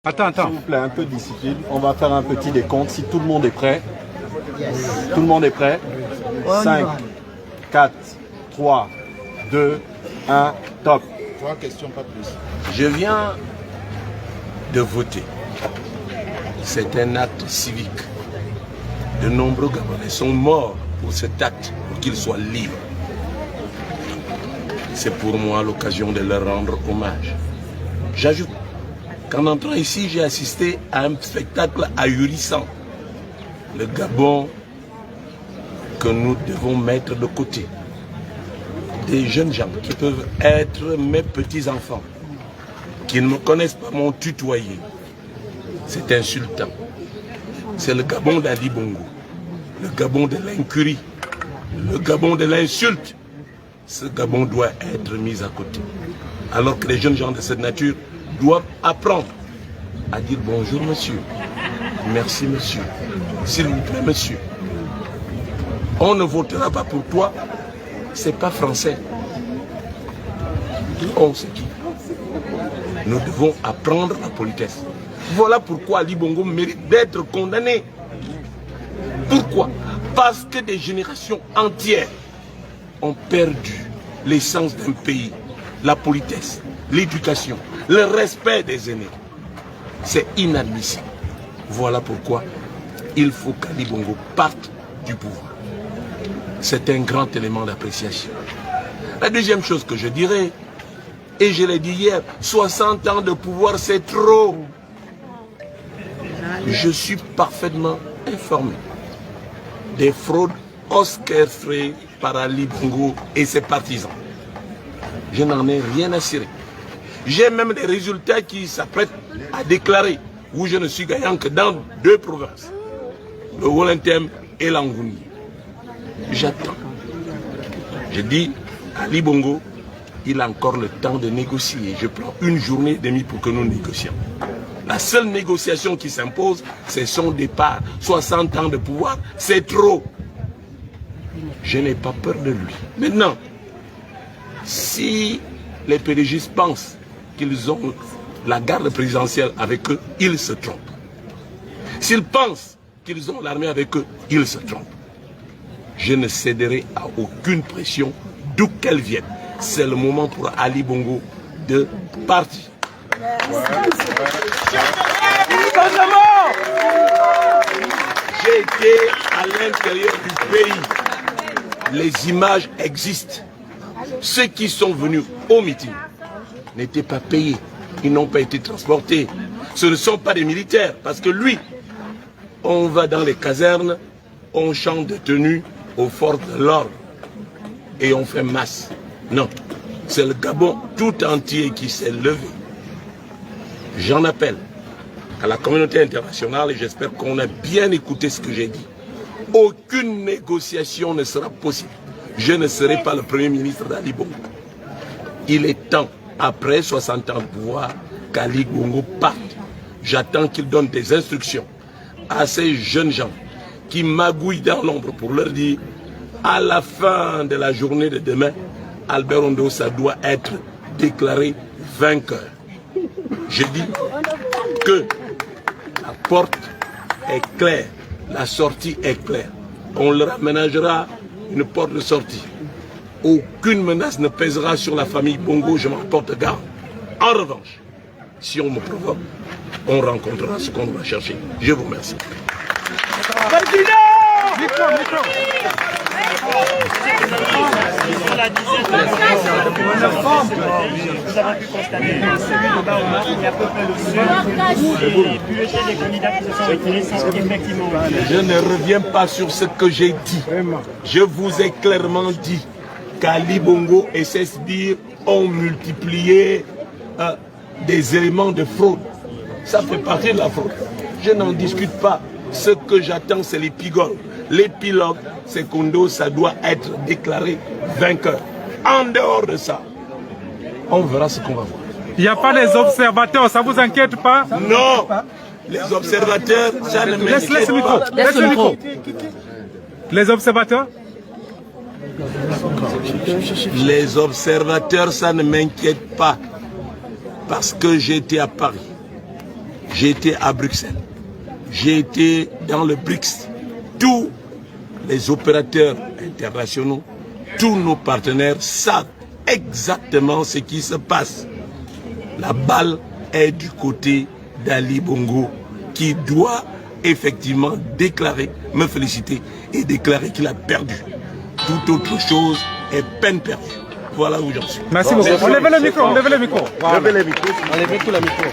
Attends. S'il vous plaît, un peu de discipline. On va faire un petit décompte. Si tout le monde est prêt. Tout le monde est prêt. 5, 4, 3, 2, 1, top. 3 questions, pas plus. Je viens de voter. C'est un acte civique. De nombreux Gabonais sont morts pour cet acte, pour qu'ils soient libres. C'est pour moi l'occasion de leur rendre hommage. J'ajoute qu'en entrant ici, j'ai assisté à un spectacle ahurissant. Le Gabon que nous devons mettre de côté. Des jeunes gens qui peuvent être mes petits-enfants, qui ne me connaissent pas, m'ont tutoyé. C'est insultant. C'est le Gabon d'Ali Bongo, le Gabon de l'incurie, le Gabon de l'insulte. Ce Gabon doit être mis à côté. Alors que les jeunes gens de cette nature doivent apprendre à dire bonjour monsieur, merci monsieur, s'il vous plaît monsieur. On ne votera pas pour toi, c'est pas français. On sait qui. Nous devons apprendre la politesse. Voilà pourquoi Ali Bongo mérite d'être condamné. Pourquoi? Parce que des générations entières ont perdu l'essence d'un pays, la politesse, l'éducation, le respect des aînés. C'est inadmissible. Voilà pourquoi il faut qu'Ali Bongo parte du pouvoir. C'est un grand élément d'appréciation. La deuxième chose que je dirais, et je l'ai dit hier, 60 ans de pouvoir, c'est trop. Je suis parfaitement informé des fraudes orchestrées par Ali Bongo et ses partisans. Je n'en ai rien à cirer. J'ai même des résultats qui s'apprêtent à déclarer où je ne suis gagnant que dans 2 provinces, le Wollentem et l'Angouni. J'attends. Je dis à Ali Bongo, il a encore le temps de négocier. Je prends 1 journée et demie pour que nous négocions. La seule négociation qui s'impose, c'est son départ. 60 ans de pouvoir, c'est trop. Je n'ai pas peur de lui. Maintenant, si les PDGistes pensent qu'ils ont la garde présidentielle avec eux, ils se trompent. S'ils pensent qu'ils ont l'armée avec eux, ils se trompent. Je ne céderai à aucune pression, d'où qu'elle vienne. C'est le moment pour Ali Bongo de partir. J'ai été à l'intérieur du pays. Les images existent. Ceux qui sont venus au meeting n'étaient pas payés. Ils n'ont pas été transportés. Ce ne sont pas des militaires. Parce que lui, on va dans les casernes, on chante de tenue aux forces de l'ordre. Et on fait masse. Non. C'est le Gabon tout entier qui s'est levé. J'en appelle à la communauté internationale et j'espère qu'on a bien écouté ce que j'ai dit. Aucune négociation ne sera possible. Je ne serai pas le premier ministre d'Ali Bongo. Il est temps, après 60 ans de pouvoir, qu'Ali Bongo parte. J'attends qu'il donne des instructions à ces jeunes gens qui magouillent dans l'ombre pour leur dire à la fin de la journée de demain, Albert Ondossa doit être déclaré vainqueur. Je dis que la porte est claire, la sortie est claire. On leur aménagera une porte de sortie. Aucune menace ne pèsera sur la famille Bongo, je m'en porte garde. En revanche, si on me provoque, on rencontrera ce qu'on doit chercher. Je vous remercie. Sur la dizaine nous avons pu constater que celui de Baoma, il y a peu près le sud et bulletin des candidats qui se sont retirés sans qu'effectivement. Je ne reviens pas sur ce que j'ai dit. Je vous ai clairement dit qu'Ali Bongo et ses sbires ont multiplié des éléments de fraude. Ça fait partie de la fraude. Je n'en discute pas. Ce que j'attends, c'est l'épilogue. L'épilogue, c'est qu'Ondossa doit être déclaré vainqueur. En dehors de ça, on verra ce qu'on va voir. Il n'y a pas les observateurs, ça ne vous inquiète pas? Non, les observateurs, ça ne m'inquiète pas. Laisse le micro. Les observateurs? Les observateurs, ça ne m'inquiète pas. Parce que j'étais à Paris. J'ai été à Bruxelles. J'ai été dans le BRICS. Tous les opérateurs internationaux, tous nos partenaires savent exactement ce qui se passe. La balle est du côté d'Ali Bongo qui doit effectivement déclarer, me féliciter et déclarer qu'il a perdu. Toute autre chose est peine perdue. Voilà où j'en suis. Merci beaucoup. Enlevez le micro, enlevez le micro. Levez les micros, enlevez tout le micro.